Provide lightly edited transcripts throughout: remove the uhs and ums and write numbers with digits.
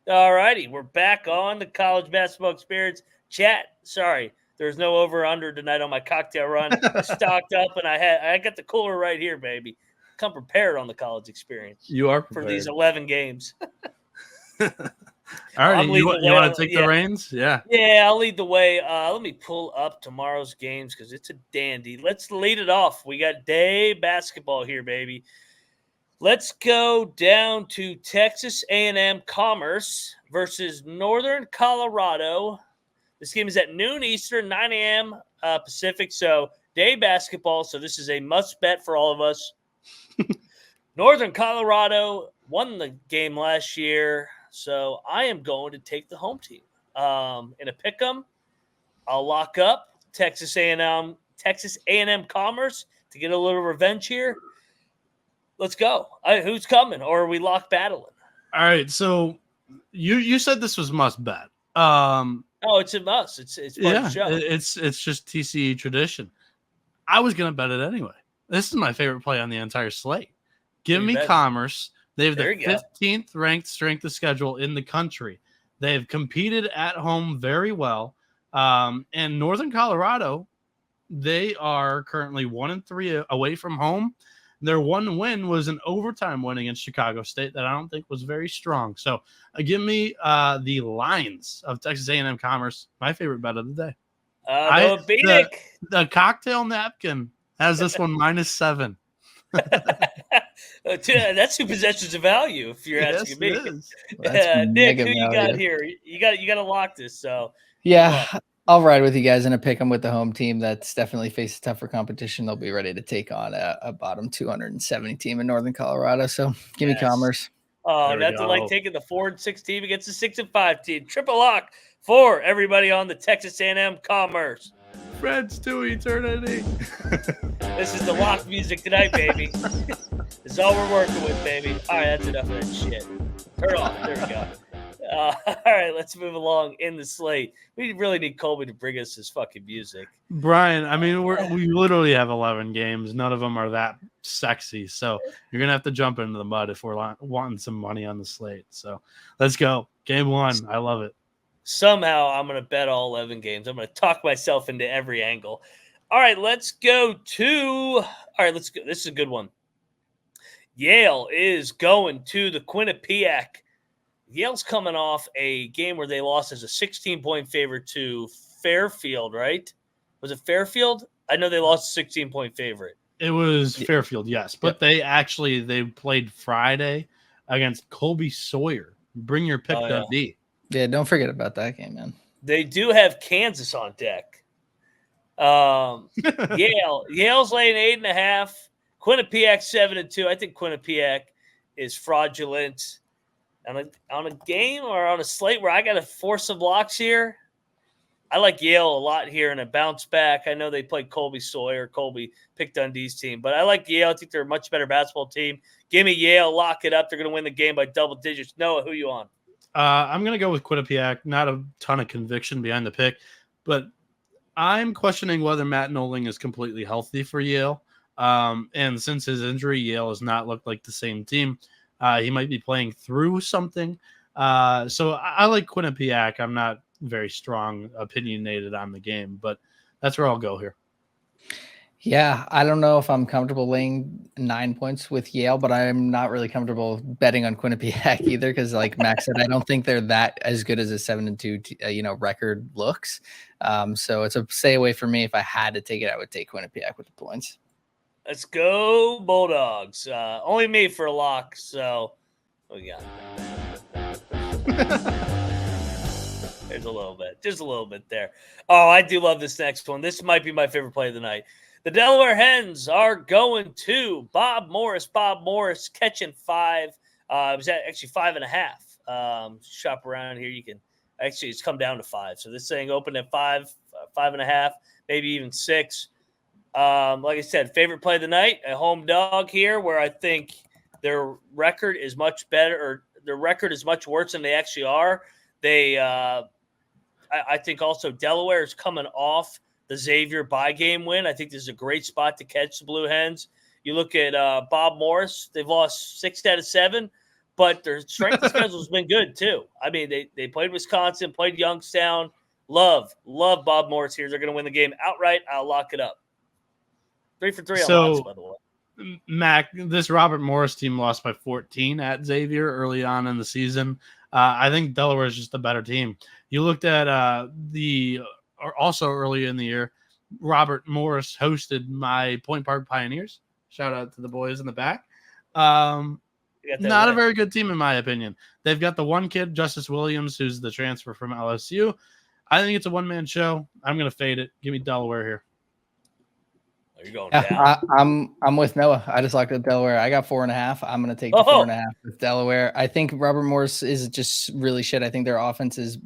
All righty, we're back on the college basketball experience chat. Sorry, there's no over/under tonight on my cocktail run. I stocked up, and I got the cooler right here, baby. Come prepared on the college experience. You are prepared for these 11 games. All right, you want to take the reins? Yeah. Yeah, I'll lead the way. Let me pull up tomorrow's games because it's a dandy. Let's lead it off. We got day basketball here, baby. Let's go down to Texas A&M Commerce versus Northern Colorado. This game is at noon Eastern, 9 a.m. Pacific, so day basketball. So this is a must bet for all of us. Northern Colorado won the game last year, so I am going to take the home team. In a pick'em, I'll lock up Texas A&M Commerce to get a little revenge here. Let's go. Who's coming, or are we lock battling? All right, so you said this was must bet. It's a must. It's part of the show. It's just TCE tradition. I was gonna bet it anyway. This is my favorite play on the entire slate. Give me Commerce. They have the 15th ranked strength of schedule in the country. They have competed at home very well. And Northern Colorado, they are currently 1-3 away from home. Their one win was an overtime win against Chicago State that I don't think was very strong. So give me the lines of Texas A&M Commerce, my favorite bet of the day. Noah Bieniek. The cocktail napkin has this one -7. That's two possessions of value, if you're asking me. Nick, who you got here? You got to lock this. So I'll ride with you guys in a pick 'em with the home team that's definitely faced tougher competition. They'll be ready to take on a bottom 270 team in Northern Colorado. So give me Commerce. Oh, nothing like taking the 4-6 team against the 6-5 team. Triple lock for everybody on the Texas A&M Commerce. Friends to eternity. This is the lock music tonight, baby. This is all we're working with, baby. All right, that's enough of that shit. Turn it off. There we go. All right, let's move along in the slate. We really need Colby to bring us his fucking music. Brian, I mean, we literally have 11 games. None of them are that sexy. So you're going to have to jump into the mud if we're wanting some money on the slate. So let's go. Game 1. I love it. Somehow I'm going to bet all 11 games. I'm going to talk myself into every angle. All right, let's go. This is a good one. Yale is going to the Quinnipiac. Yale's coming off a game where they lost as a 16-point favorite to Fairfield, right? Was it Fairfield? I know they lost a 16-point favorite. It was Fairfield, yes. But they played Friday against Colby Sawyer. Bring your pick, Dundee. Yeah, don't forget about that game, man. They do have Kansas on deck. Yale's laying 8.5. Quinnipiac 7-2. I think Quinnipiac is fraudulent. On a game or on a slate where I got to force some blocks here, I like Yale a lot here in a bounce back. I know they played Colby Sawyer. Colby picked Dundee's team, but I like Yale. I think they're a much better basketball team. Give me Yale. Lock it up. They're going to win the game by double digits. Noah, who you on? I'm going to go with Quinnipiac. Not a ton of conviction behind the pick, but I'm questioning whether Matt Noling is completely healthy for Yale. And since his injury, Yale has not looked like the same team. He might be playing through something. So I like Quinnipiac. I'm not very strong opinionated on the game, but that's where I'll go here. Yeah, I don't know if I'm comfortable laying 9 points with Yale, but I'm not really comfortable betting on Quinnipiac either because, like Max said, I don't think they're that as good as a 7-2 record looks. So it's a stay away for me. If I had to take it, I would take Quinnipiac with the points. Let's go Bulldogs. Only me for a lock, so what we got? There's a little bit. Just a little bit there. Oh, I do love this next one. This might be my favorite play of the night. The Delaware Hens are going to Bob Morris. Bob Morris catching 5. It was actually 5.5. Shop around here. You can actually, it's come down to 5. So this thing opened at 5.5, maybe even 6. Like I said, favorite play of the night, a home dog here where I think their record is much better, or their record is much worse than they actually are. I think also Delaware is coming off the Xavier bye game win. I think this is a great spot to catch the Blue Hens. You look at Bob Morris, they've lost 6 out of 7, but their strength of schedule has been good too. I mean, they played Wisconsin, played Youngstown. Love Bob Morris here. They're going to win the game outright. I'll lock it up. 3 for 3 on locks, by the way. Mac, this Robert Morris team lost by 14 at Xavier early on in the season. I think Delaware is just a better team. You looked at also early in the year, Robert Morris hosted my Point Park Pioneers. Shout out to the boys in the back. Not a very good team, in my opinion. They've got the one kid, Justice Williams, who's the transfer from LSU. I think it's a one-man show. I'm going to fade it. Give me Delaware here. Are you going down? I'm with Noah. I just locked up Delaware. I got 4.5. I'm going to take the 4.5 with Delaware. I think Robert Morris is just really shit. I think their offense is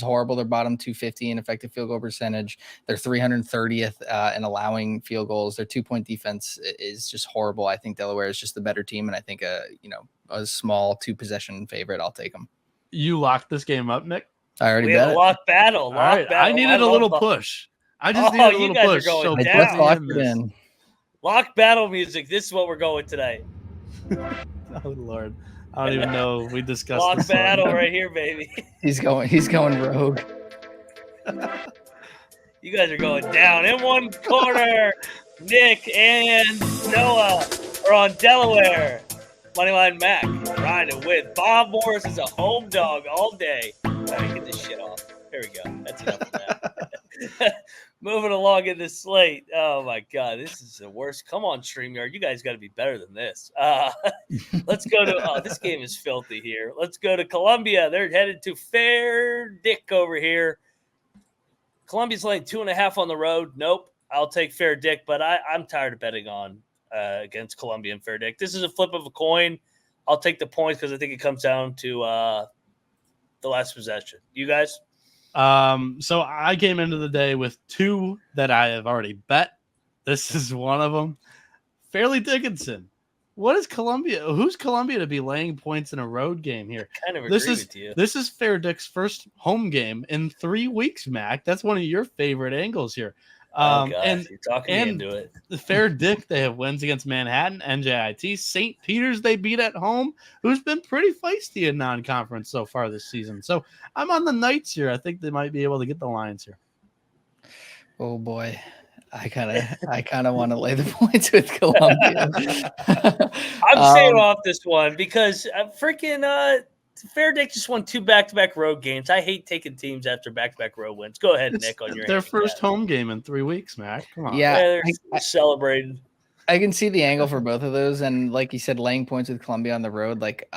horrible. They're bottom 250 in effective field goal percentage. They're 330th in allowing field goals. Their 2-point defense is just horrible. I think Delaware is just the better team, and I think a small 2-possession favorite. I'll take them. You locked this game up, Nick? I already bet it. Lock battle. All right. I needed a little push. I just needed a little push. So let's lock it in. Lock battle music. This is what we're going tonight. Oh Lord, I don't even know. We discussed lock battle right here, baby. He's going rogue. You guys are going down in one corner. Nick and Noah are on Delaware. Moneyline Mac riding with Bob Morris is a home dog all day. All right, get this shit off. There we go. That's enough of that. Moving along in this slate. Oh, my God. This is the worst. Come on, StreamYard. You guys got to be better than this. Let's go to this game is filthy here. Let's go to Columbia. They're headed to Fairleigh Dick over here. Columbia's laying 2.5 on the road. Nope. I'll take Fairleigh Dick, but I'm tired of betting on against Columbia and Fairleigh Dick. This is a flip of a coin. I'll take the points because I think it comes down to the last possession. You guys? So I came into the day with 2 that I have already bet. This is one of them. Fairleigh Dickinson. What is Columbia? Who's Columbia to be laying points in a road game here? Kind of agree with you. This is Fairleigh Dick's first home game in 3 weeks, Mac. That's one of your favorite angles here. And you're talking me into it. The Fairleigh Dick, they have wins against Manhattan, NJIT, St. Peter's they beat at home, who's been pretty feisty in non-conference so far this season. So I'm on the Knights here. I think they might be able to get the Lions here. Oh boy. I kind of want to lay the points with Columbia. I'm staying off this one because Fairleigh Dick just won 2 back-to-back road games. I hate taking teams after back-to-back road wins. Go ahead, Nick, on your their first home game in 3 weeks, Mac. Come on. Yeah, they're celebrating. I can see the angle for both of those, and like you said, laying points with Columbia on the road. Like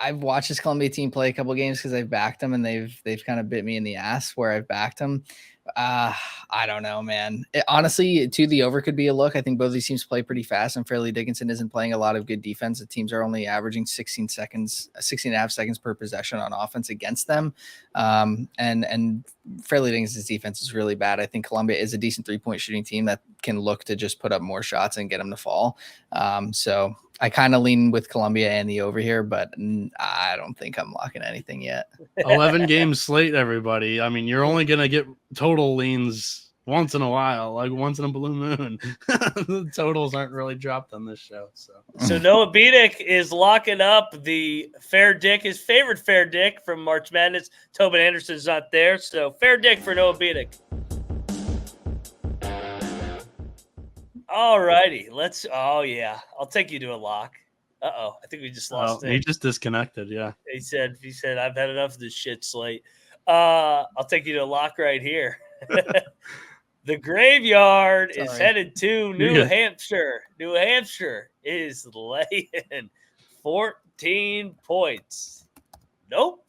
I've watched this Columbia team play a couple games because I've backed them, and they've kind of bit me in the ass where I've backed them. I don't know, man. Honestly, the over could be a look. I think both of these teams play pretty fast, and Fairleigh Dickinson isn't playing a lot of good defense. The teams are only averaging 16 and a half seconds per possession on offense against them. And Fairleigh Dickinson's defense is really bad. I think Columbia is a decent 3-point shooting team that can look to just put up more shots and get them to fall. So I kind of lean with Columbia and the over here, but I don't think I'm locking anything yet. 11 game slate, everybody. I mean, you're only going to get total leans once in a while, like once in a blue moon. The totals aren't really dropped on this show. So Noah Bieniek is locking up the Fairleigh Dick, his favorite Fairleigh Dick from March Madness. Tobin Anderson's not there, so Fairleigh Dick for Noah Bieniek. All righty, I'll take you to a lock. I think we just lost. He just disconnected. Yeah, he said I've had enough of this shit slate. I'll take you to a lock right here. The Graveyard is headed to New Hampshire. New Hampshire is laying 14 points. Nope.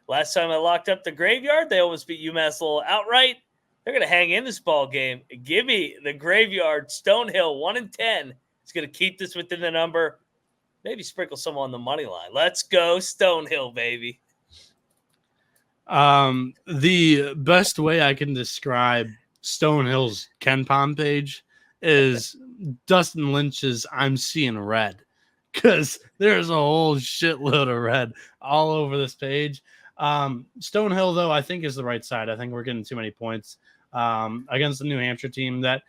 Last time I locked up the Graveyard, they almost beat UMass Lowell outright. They're going to hang in this ball game. Give me the Graveyard. Stonehill 1-10. It's going to keep this within the number. Maybe sprinkle some on the money line. Let's go Stonehill, baby. The best way I can describe Stonehill's KenPom page is Dustin Lynch's I'm Seeing Red, because there's a whole shitload of red all over this page. Stonehill, though, I think is the right side. I think we're getting too many points against the New Hampshire team that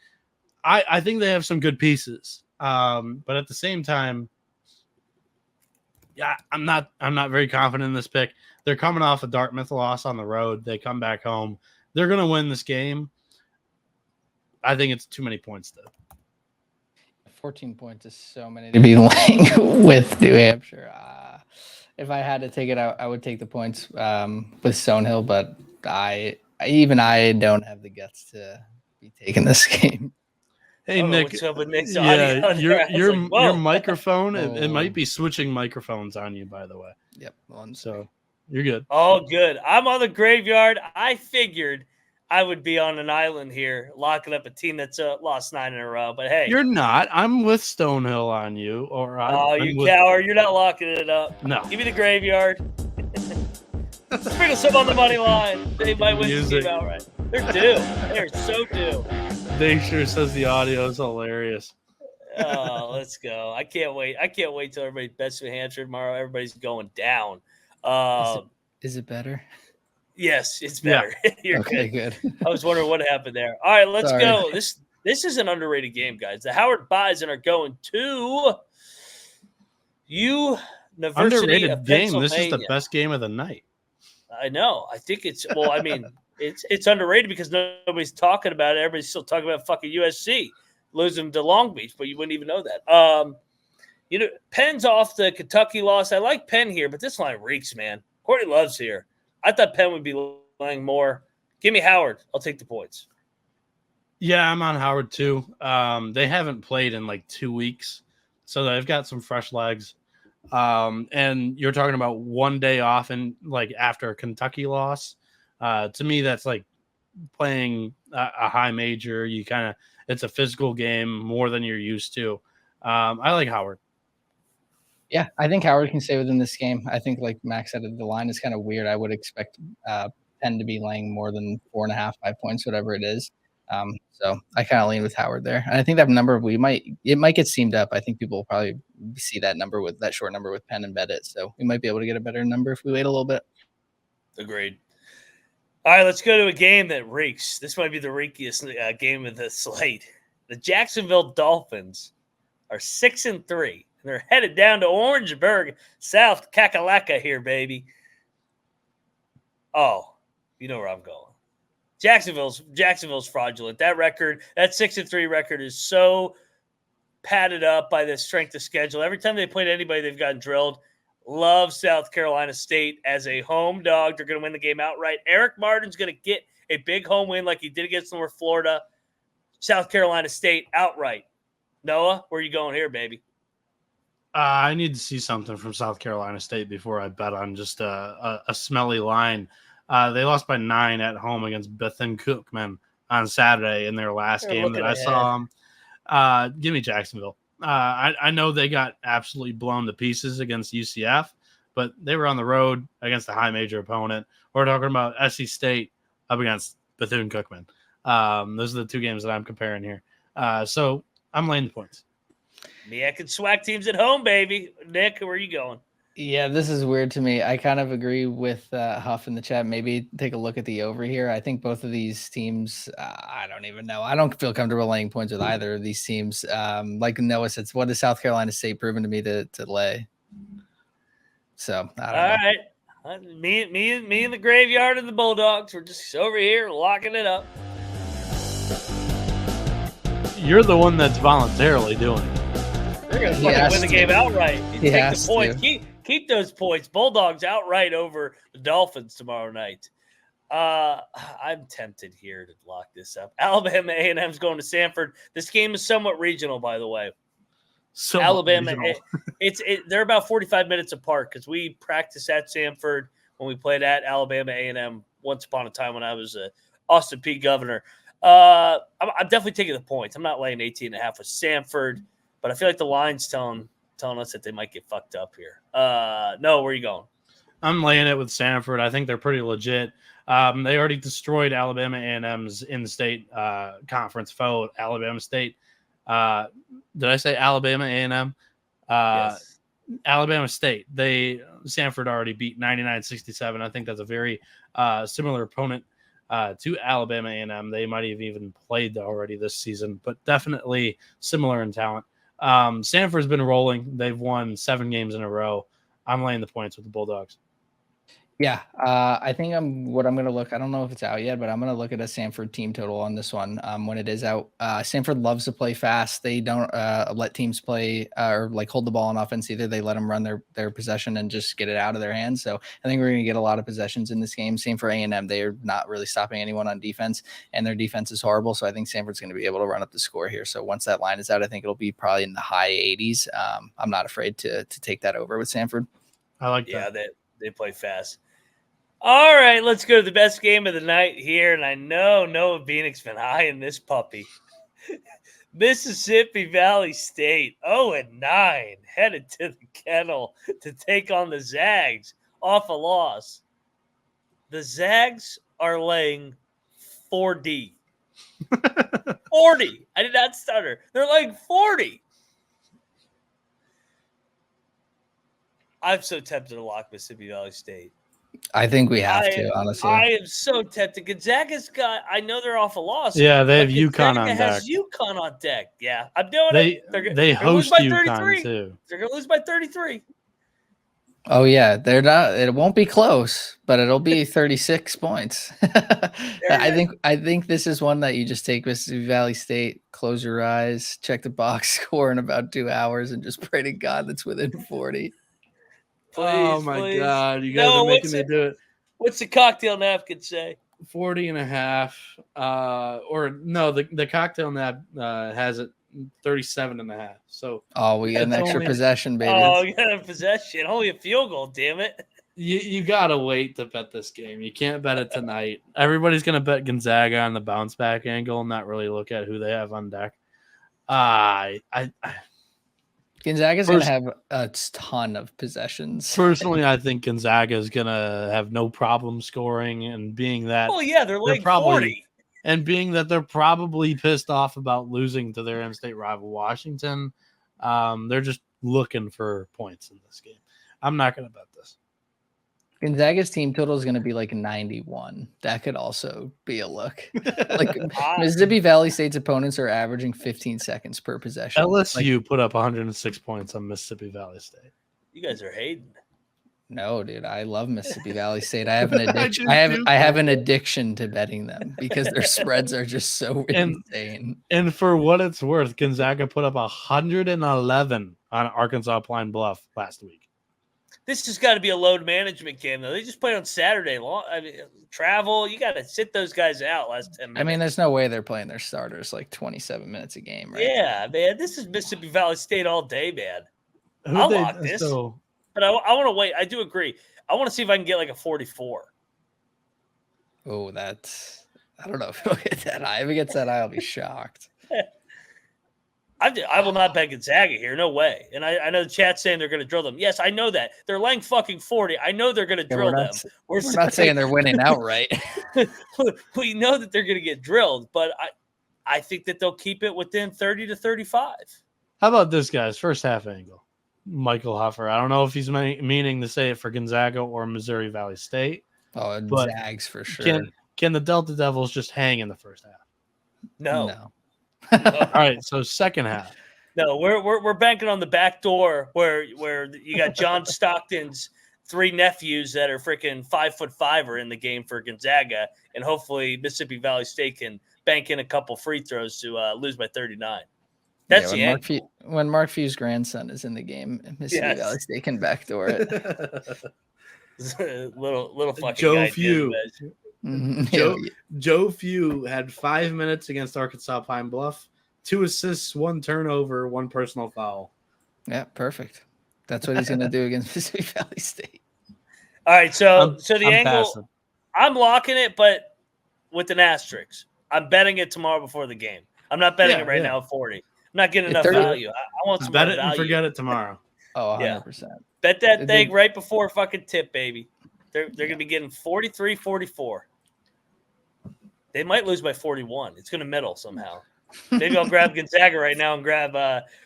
I think they have some good pieces. But at the same time, Yeah, I'm not very confident in this pick. They're coming off a Dartmouth loss on the road. They come back home. They're going to win this game. I think it's too many points, though. 14 points is so many to be laying with New Hampshire. If I had to take it out, I would take the points with Stonehill, but I don't have the guts to be taking this game. Hey, Nick. What's up with Nick's yeah, audio? your microphone, it might be switching microphones on you, by the way. Yep. So you're good. Oh, good. I'm on the graveyard. I figured I would be on an island here, locking up a team that's lost 9 in a row. But hey, you're not. I'm with Stonehill on you. You coward! You're not locking it up. No. Give me the graveyard. Sprinkle some on the money line. They might win this game outright. They're due. They're so due. Dave sure says the audio is hilarious. Oh, let's go! I can't wait. I can't wait till everybody bets New Hampshire tomorrow. Everybody's going down. Is it better? Yes, it's better. Yeah. You're okay, good. I was wondering what happened there. All right, let's go. This is an underrated game, guys. The Howard Bison are going to University underrated of game. This is the best game of the night. I know. I think it's it's underrated because nobody's talking about it. Everybody's still talking about fucking USC losing to Long Beach, but you wouldn't even know that. Penn's off the Kentucky loss. I like Penn here, but this line reeks, man. Courtney Love's here. I thought Penn would be laying more. Give me Howard. I'll take the points. Yeah, I'm on Howard too. They haven't played in like 2 weeks, so they've got some fresh legs. And you're talking about 1 day off and like after a Kentucky loss. To me, that's like playing a high major. It's a physical game more than you're used to. I like Howard. Yeah, I think Howard can stay within this game. I think, like Max said, the line is kind of weird. I would expect Penn to be laying more than 4.5, 5 points, whatever it is. So I kind of lean with Howard there. And I think that number it might get seamed up. I think people will probably see that number with that short number with Penn and bet it. So we might be able to get a better number if we wait a little bit. Agreed. All right, let's go to a game that reeks. This might be the reekiest game of the slate. The Jacksonville Dolphins are 6-3. They're headed down to Orangeburg, South Kakalaka here, baby. Oh, you know where I'm going. Jacksonville's fraudulent. That record, that 6-3 record is so padded up by the strength of schedule. Every time they played anybody, they've gotten drilled. Love South Carolina State as a home dog. They're going to win the game outright. Eric Martin's going to get a big home win like he did against North Florida. South Carolina State outright. Noah, where are you going here, baby? I need to see something from South Carolina State before I bet on just a smelly line. They lost by 9 at home against Bethune-Cookman on Saturday in their last game that I saw them. Give me Jacksonville. I know they got absolutely blown to pieces against UCF, but they were on the road against a high major opponent. We're talking about SC State up against Bethune-Cookman. Those are the 2 games that I'm comparing here. So I'm laying the points. MEAC and SWAC teams at home, baby. Nick, where are you going? Yeah, this is weird to me. I kind of agree with Huff in the chat. Maybe take a look at the over here. I think both of these teams, I don't even know. I don't feel comfortable laying points with either of these teams. Like Noah said, what has South Carolina State proven to me to lay? So, I don't know. All right. Me in the graveyard of the Bulldogs. We're just over here locking it up. You're the one that's voluntarily doing it. They're going to win the game outright. You take the points. Keep those points. Bulldogs outright over the Dolphins tomorrow night. I'm tempted here to lock this up. Alabama A&M's going to Samford. This game is somewhat regional, by the way. Alabama, they're about 45 minutes apart because we practiced at Samford when we played at Alabama A&M once upon a time when I was Austin P. governor. I'm definitely taking the points. I'm not laying 18.5 with Samford, but I feel like the line's telling us that they might get fucked up here. No, where are you going? I'm laying it with Samford. I think they're pretty legit. They already destroyed Alabama A&M's in-state conference foe, Alabama State. Did I say Alabama A&M? Yes. Alabama State. Samford already beat 99-67. I think that's a very similar opponent to Alabama A&M. They might have even played already this season, but definitely similar in talent. Samford's been rolling. They've won 7 games in a row. I'm laying the points with the Bulldogs. Yeah, I think what I'm going to look. I don't know if it's out yet, but I'm going to look at a Samford team total on this one when it is out. Samford loves to play fast. They don't let teams play or like hold the ball on offense either. They let them run their possession and just get it out of their hands. So I think we're going to get a lot of possessions in this game. Same for A&M. They are not really stopping anyone on defense, and their defense is horrible. So I think Samford's going to be able to run up the score here. So once that line is out, I think it'll be probably in the high 80s. I'm not afraid to take that over with Samford. I like that. Yeah, they play fast. All right, let's go to the best game of the night here. And I know Noah Bieniek's been high in this puppy. Mississippi Valley State, 0-9, headed to the kennel to take on the Zags off a loss. The Zags are laying 4D. 40. I did not stutter. They're laying 40. I'm so tempted to lock Mississippi Valley State. I think we have to, honestly. I am so tempted. Gonzaga's got, I know they're off a loss. Yeah, they have UConn on deck. Has UConn on deck. Yeah, I'm doing it. They host UConn too. They're going to lose by 33. Oh, yeah. They're not. It won't be close, but it'll be 36 points. I think this is one that you just take Mississippi Valley State, close your eyes, check the box score in about 2 hours, and just pray to God that's within 40. Please, my God. You guys are making me do it. What's the cocktail napkin say? 40.5. The cocktail nap has it 37.5. So we got an extra possession, baby. Oh, you got a possession. Only a field goal, damn it. You gotta wait to bet this game. You can't bet it tonight. Everybody's gonna bet Gonzaga on the bounce back angle and not really look at who they have on deck. Gonzaga's going to have a ton of possessions. Personally, I think Gonzaga is going to have no problem scoring, and being that they're like 40. And being that they're probably pissed off about losing to their in-state rival Washington, they're just looking for points in this game. I'm not going to bet this. Gonzaga's team total is going to be like 91. That could also be a look. Like Mississippi Valley State's opponents are averaging 15 seconds per possession. LSU put up 106 points on Mississippi Valley State. You guys are hating. No, dude, I love Mississippi Valley State. I have an addiction. I have an addiction to betting them because their spreads are just so insane. And for what it's worth, Gonzaga put up 111 on Arkansas Pine Bluff last week. This has got to be a load management game, though. They just played on Saturday. Travel, you got to sit those guys out last 10 minutes. I mean, there's no way they're playing their starters like 27 minutes a game, right? Yeah, man. This is Mississippi Valley State all day, man. I'll lock this. But I want to wait. I do agree. I want to see if I can get like a 44. Oh, I don't know if it'll get that high. If it gets that high, I'll be shocked. I will not bet Gonzaga here. No way. And I know the chat's saying they're going to drill them. Yes, I know that. They're laying fucking 40. I know they're going to drill them. We're not saying they're winning outright. We know that they're going to get drilled, but I think that they'll keep it within 30 to 35. How about this, guys? First half angle. Michael Huffer. I don't know if he's meaning to say it for Gonzaga or Missouri Valley State. Oh, Zags for sure. Can the Delta Devils just hang in the first half? No. All right, so second half. No, we're banking on the back door where you got John Stockton's 3 nephews that are freaking 5'5" are in the game for Gonzaga, and hopefully Mississippi Valley State can bank in a couple free throws to lose by 39. That's when Mark Few's grandson is in the game, Mississippi Valley State can backdoor it. little fucking Joe Few. Joe Few had 5 minutes against Arkansas Pine Bluff, 2 assists, 1 turnover, 1 personal foul. Yeah, perfect. That's what he's going to do against Mississippi Valley State. All right, so the angle, passing. I'm locking it, but with an asterisk. I'm betting it tomorrow before the game. I'm not betting it right now at 40. I'm not getting enough value. I want some bet it value. And forget it tomorrow. Oh, 100%. Bet that thing right before fucking tip, baby. They're going to be getting 43, 44. They might lose by 41. It's going to middle somehow. Maybe I'll grab Gonzaga right now and grab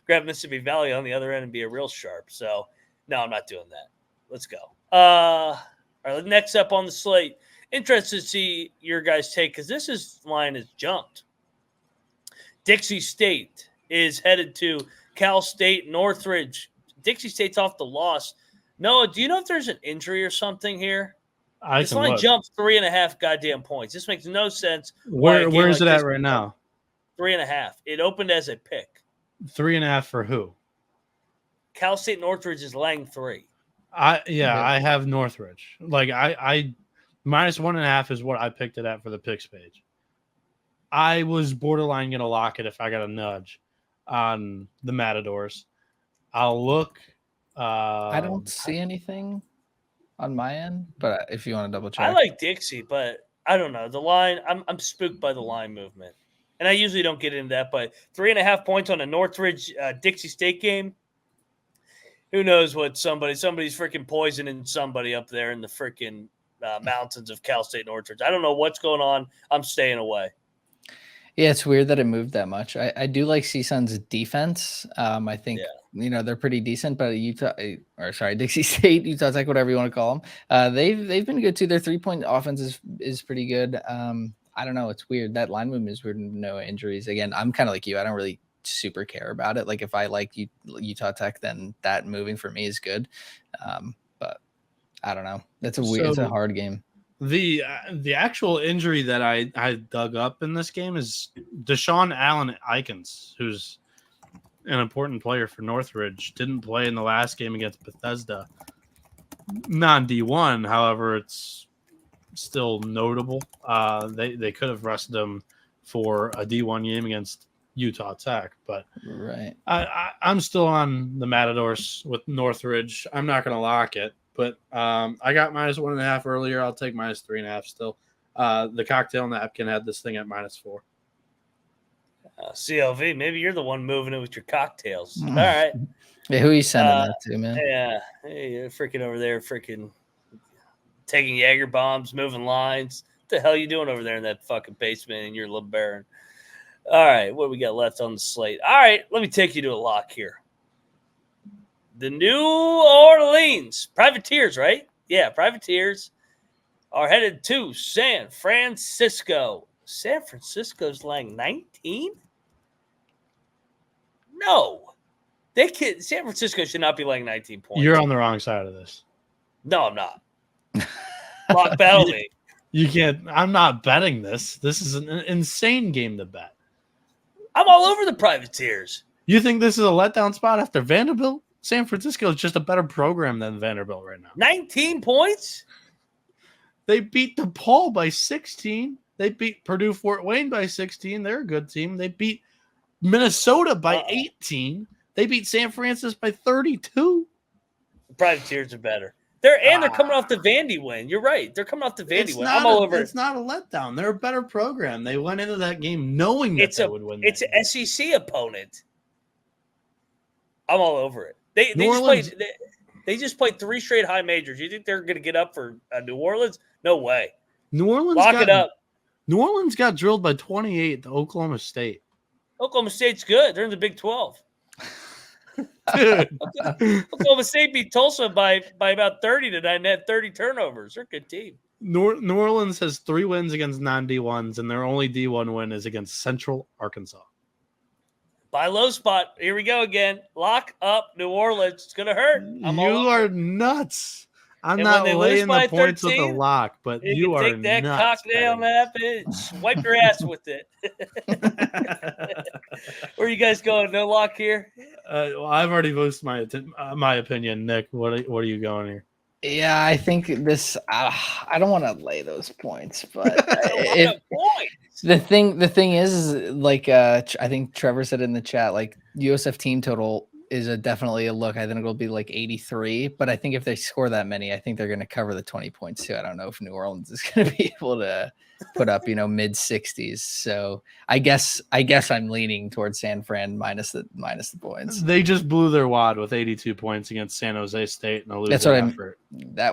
Mississippi Valley on the other end and be a real sharp. So, no, I'm not doing that. Let's go. All right, next up on the slate. Interested to see your guys' take because this line has jumped. Dixie State is headed to Cal State Northridge. Dixie State's off the loss. Noah, do you know if there's an injury or something here? This line look. jumped 3.5 goddamn points. This makes no sense. Where is it at right now? 3.5. It opened as a pick. 3.5 for who? Cal State Northridge is laying 3. I have Northridge. Like I -1.5 is what I picked it at for the picks page. I was borderline gonna lock it if I got a nudge on the Matadors. I'll look. I don't see anything on my end, but if you want to double check, I like Dixie, but I don't know the line. I'm spooked by the line movement, and I usually don't get into that. But 3.5 points on a Northridge Dixie State game. Who knows what somebody's freaking poisoning somebody up there in the freaking mountains of Cal State Northridge. I don't know what's going on. I'm staying away. Yeah, it's weird that it moved that much. I do like CSUN's defense. I think they're pretty decent, but Dixie State, Utah Tech, whatever you want to call them, they've been good too. Their 3-point offense is pretty good. I don't know. It's weird. That line movement is weird. No injuries. Again, I'm kind of like you. I don't really super care about it. Like if I like Utah Tech, then that moving for me is good. But I don't know. That's it's a hard game. The actual injury that I dug up in this game is Deshaun Allen Ikens, who's an important player for Northridge. Didn't play in the last game against Bethesda. Non-D1, however, it's still notable. They could have rested him for a D1 game against Utah Tech, but right. I'm still on the Matadors with Northridge. I'm not going to lock it. But I got -1.5 earlier. I'll take -3.5 still. The cocktail napkin had this thing at -4. CLV, maybe you're the one moving it with your cocktails. All right. Yeah, who are you sending that to, man? Yeah. Hey, you're freaking over there, freaking taking Jaeger bombs, moving lines. What the hell are you doing over there in that fucking basement in your little Baron? All right. What do we got left on the slate? All right. Let me take you to a lock here. The New Orleans Privateers, right? Yeah, Privateers are headed to San Francisco. San Francisco's laying 19? No. San Francisco should not be laying 19 points. You're on the wrong side of this. No, I'm not. Lock battle me. You can't. I'm not betting this. This is an insane game to bet. I'm all over the Privateers. You think this is a letdown spot after Vanderbilt? San Francisco is just a better program than Vanderbilt right now. 19 points? They beat DePaul by 16. They beat Purdue Fort Wayne by 16. They're a good team. They beat Minnesota by 18. They beat San Francisco by 32. The Privateers are better. They're coming off the Vandy win. You're right. They're coming off the Vandy win. I'm all over it. It's not a letdown. They're a better program. They went into that game knowing that they would win. It's an SEC opponent. I'm all over it. They just played 3 straight high majors. You think they're going to get up for New Orleans? No way. New Orleans lock it up. New Orleans got drilled by 28 to Oklahoma State. Oklahoma State's good. They're in the Big 12. Dude. Oklahoma State beat Tulsa by about 30 tonight and had 30 turnovers. They're a good team. New Orleans has 3 wins against non-D1s, and their only D1 win is against Central Arkansas. Buy low spot. Here we go again. Lock up New Orleans. It's going to hurt. You are nuts. I'm not laying the points 13, with the lock, but you are nuts. Take that cocktail nap and wipe your ass with it. Where are you guys going? No lock here? Well, I've already voiced my opinion. Nick, what are you going here? Yeah, I think this. I don't want to lay those points, but the thing is like I think Trevor said in the chat, like USF team total is definitely a look. I think it'll be like 83, but I think if they score that many, I think they're going to cover the 20 points too. I don't know if New Orleans is going to be able to put up mid 60s. So I guess I'm leaning towards San Fran minus the points. They just blew their wad with 82 points against San Jose State in a losing effort. They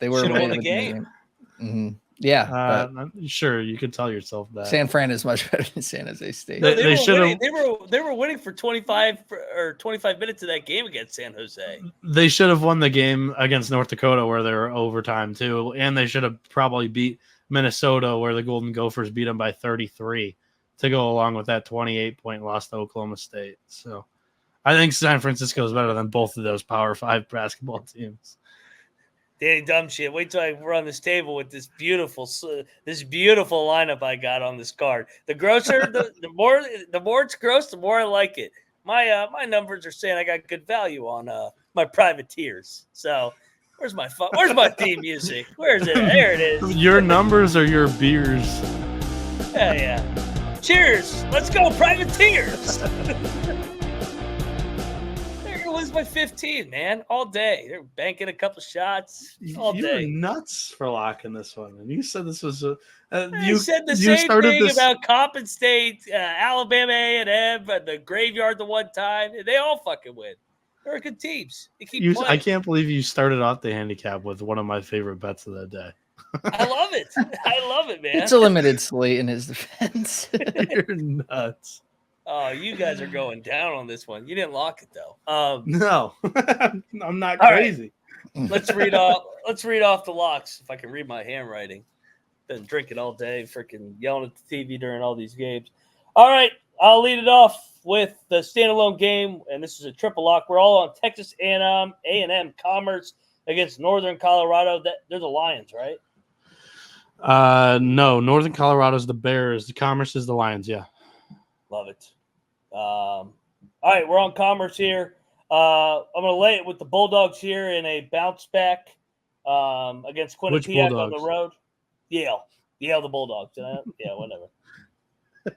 were won the game. Mm-hmm. Yeah, sure, you could tell yourself that San Fran is much better than San Jose State. They were winning for 25 minutes of that game against San Jose. They should have won the game against North Dakota where they were overtime too, and they should have probably beat Minnesota where the Golden Gophers beat them by 33 to go along with that 28-point loss to Oklahoma State. So I think San Francisco is better than both of those Power 5 basketball teams. Danny dumb shit. Wait till I run this table with this beautiful lineup I got on this card. The grosser, the more it's gross, the more I like it. My numbers are saying I got good value on my privateers. So where's my theme music? Where is it? There it is. Your numbers are your beers. Yeah. Cheers. Let's go, privateers. Was my 15, man, all day. They're banking a couple shots all day. You were nuts for locking this one, and you said this was a. You said the same thing about Coppin State, Alabama A&M, and the Graveyard the one time. They all fucking win. They're good teams. They keep playing. I can't believe you started off the handicap with one of my favorite bets of the day. I love it. I love it, man. It's a limited slate in his defense. You're nuts. Oh, you guys are going down on this one. You didn't lock it though. No, I'm not crazy. Right. Let's read off the locks. If I can read my handwriting, been drinking all day, freaking yelling at the TV during all these games. All right, I'll lead it off with the standalone game, and this is a triple lock. We're all on Texas A&M Commerce against Northern Colorado. They're the Lions, right? No, Northern Colorado is the Bears. The Commerce is the Lions. Yeah. Love it. All right, we're on Commerce here. I'm going to lay it with the Bulldogs here in a bounce back against Quinnipiac on the road. Yale, the Bulldogs. Yeah, whatever.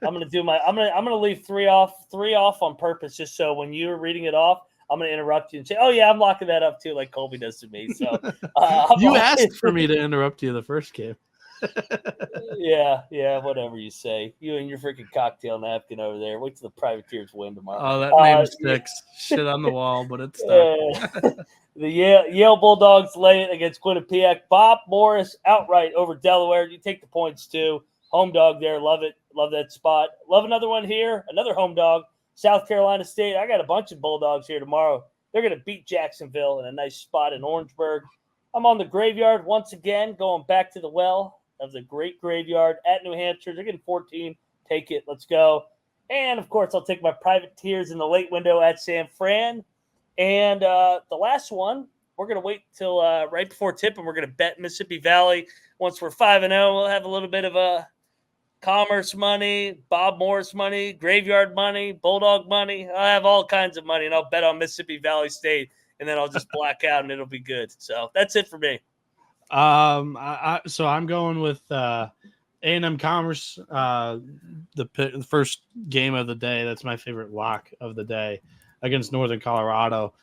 I'm going to leave three off on purpose, just so when you're reading it off, I'm going to interrupt you and say, "Oh yeah, I'm locking that up too," like Colby does to me. So you asked for me to interrupt you the first game. Yeah, whatever you say. You and your freaking cocktail napkin over there. Wait till the Privateers win tomorrow. Oh, that name sticks. Shit on the wall, but it's stuck. The Yale Bulldogs lay it against Quinnipiac. Bob Morris outright over Delaware. You take the points too. Home dog there. Love it. Love that spot. Love another one here. Another home dog. South Carolina State. I got a bunch of Bulldogs here tomorrow. They're going to beat Jacksonville in a nice spot in Orangeburg. I'm on the Graveyard once again, going back to the well of the great Graveyard at New Hampshire. They're getting 14. Take it. Let's go. And, of course, I'll take my Privateers in the late window at San Fran. And the last one, we're going to wait till right before tip, and we're going to bet Mississippi Valley. Once we're 5-0, we'll have a little bit of a Commerce money, Bob Morris money, Graveyard money, Bulldog money. I'll have all kinds of money, and I'll bet on Mississippi Valley State, and then I'll just black out, and it'll be good. So that's it for me. So I'm going with A&M Commerce, the first game of the day. That's my favorite lock of the day against Northern Colorado.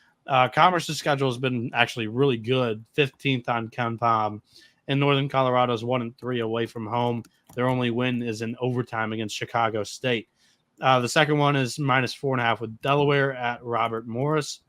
Commerce's schedule has been actually really good, 15th on KenPom, and Northern Colorado's 1-3 away from home. Their only win is in overtime against Chicago State. The second one is -4.5 with Delaware at Robert Morris.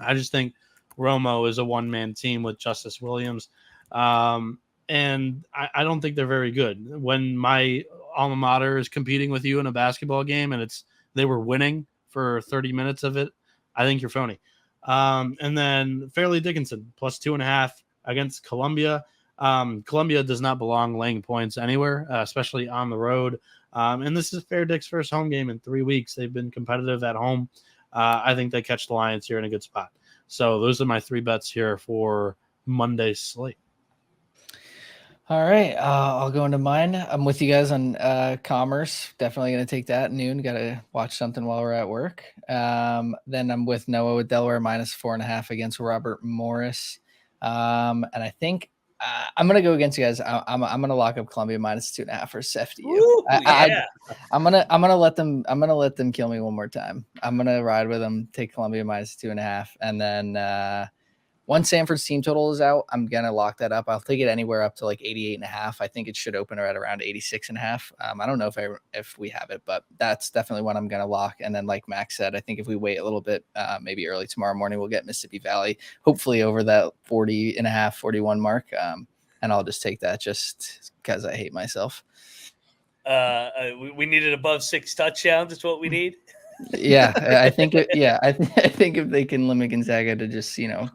I just think Romo is a one-man team with Justice Williams. And I don't think they're very good. When my alma mater is competing with you in a basketball game and they were winning for 30 minutes of it, I think you're phony. And then Fairleigh Dickinson +2.5 against Columbia. Columbia does not belong laying points anywhere, especially on the road. And this is Fair Dick's first home game in 3 weeks. They've been competitive at home. I think they catch the Lions here in a good spot. So those are my 3 bets here for Monday's slate. All right, I'll go into mine. I'm with you guys on Commerce. Definitely going to take that at noon. Got to watch something while we're at work. Then I'm with Noah with Delaware -4.5 against Robert Morris. And I think I'm going to go against you guys. I'm going to lock up Columbia -2.5 for SFDU. Ooh, yeah. I'm gonna let them kill me one more time. I'm going to ride with them, take Columbia -2.5, and then once Samford's team total is out, I'm going to lock that up. I'll take it anywhere up to like 88.5. I think it should open at around 86.5. I don't know if we have it, but that's definitely one I'm going to lock. And then like Max said, I think if we wait a little bit, maybe early tomorrow morning, we'll get Mississippi Valley, hopefully over that 40.5, 41 mark. And I'll just take that just because I hate myself. We needed above 6 touchdowns. That's what we need. Yeah, I think if they can limit Gonzaga to just a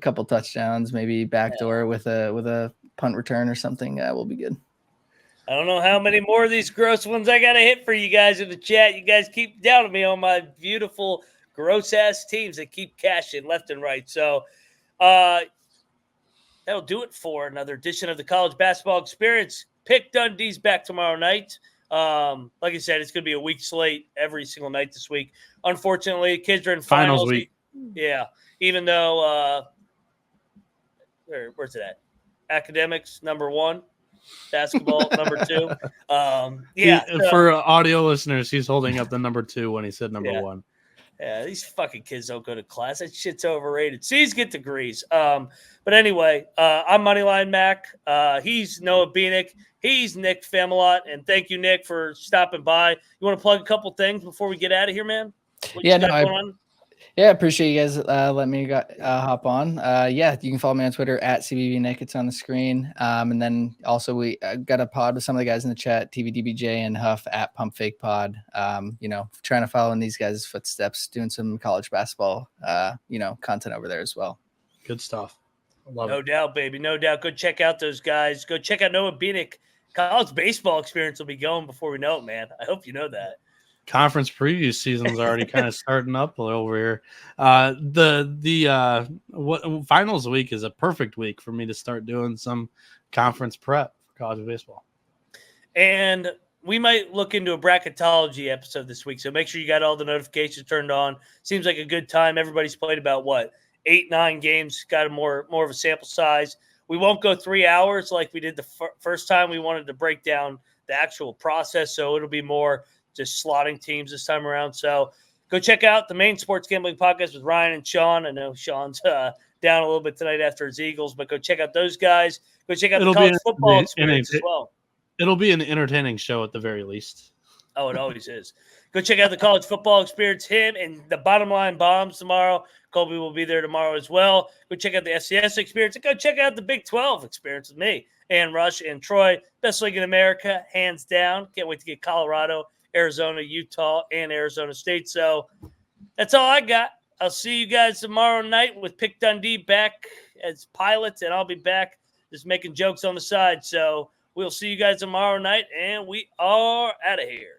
couple touchdowns, maybe backdoor with a punt return or something, we'll be good. I don't know how many more of these gross ones I got to hit for you guys in the chat. You guys keep down on me on my beautiful gross-ass teams that keep cashing left and right. So that'll do it for another edition of the College Basketball Experience. Pick Dundee's back tomorrow night. Like I said, it's going to be a week slate every single night this week. Unfortunately, kids are in finals week. Yeah, even though where's it at? Academics number 1, basketball number 2. For audio listeners, he's holding up the number 2 when he said number 1. Yeah, these fucking kids don't go to class. That shit's overrated. C's get degrees. But anyway, I'm Moneyline Mac. He's Noah Bieniek. He's Nick Famelot. And thank you, Nick, for stopping by. You want to plug a couple things before we get out of here, man? I appreciate you guys letting me hop on. You can follow me on Twitter at CBBNick. It's on the screen. And then also we got a pod with some of the guys in the chat, TVDBJ and Huff at Pump Fake Pod. Trying to follow in these guys' footsteps, doing some college basketball, content over there as well. Good stuff. No doubt, baby. No doubt. Go check out those guys. Go check out Noah Bieniek. College baseball experience will be going before we know it, man. I hope you know that. Conference preview season's already kind of starting up over here. Finals week is a perfect week for me to start doing some conference prep for college baseball. And we might look into a bracketology episode this week, so make sure you got all the notifications turned on. Seems like a good time. Everybody's played about 8-9 games. Got a more of a sample size. We won't go 3 hours like we did the first time. We wanted to break down the actual process, so it'll be more just slotting teams this time around. So go check out the main sports gambling podcast with Ryan and Sean. I know Sean's down a little bit tonight after his Eagles, but go check out those guys. Go check out the college football experience as well. It'll be an entertaining show at the very least. Oh, it always is. Go check out the college football experience, him and the Bottom Line Bombs tomorrow. Colby will be there tomorrow as well. Go check out the FCS experience and go check out the Big 12 experience with me and Rush and Troy. Best league in America, hands down. Can't wait to get Colorado, Arizona, Utah, and Arizona State. So that's all I got. I'll see you guys tomorrow night with Pick Dundee back as pilots, and I'll be back just making jokes on the side. So we'll see you guys tomorrow night, and we are out of here.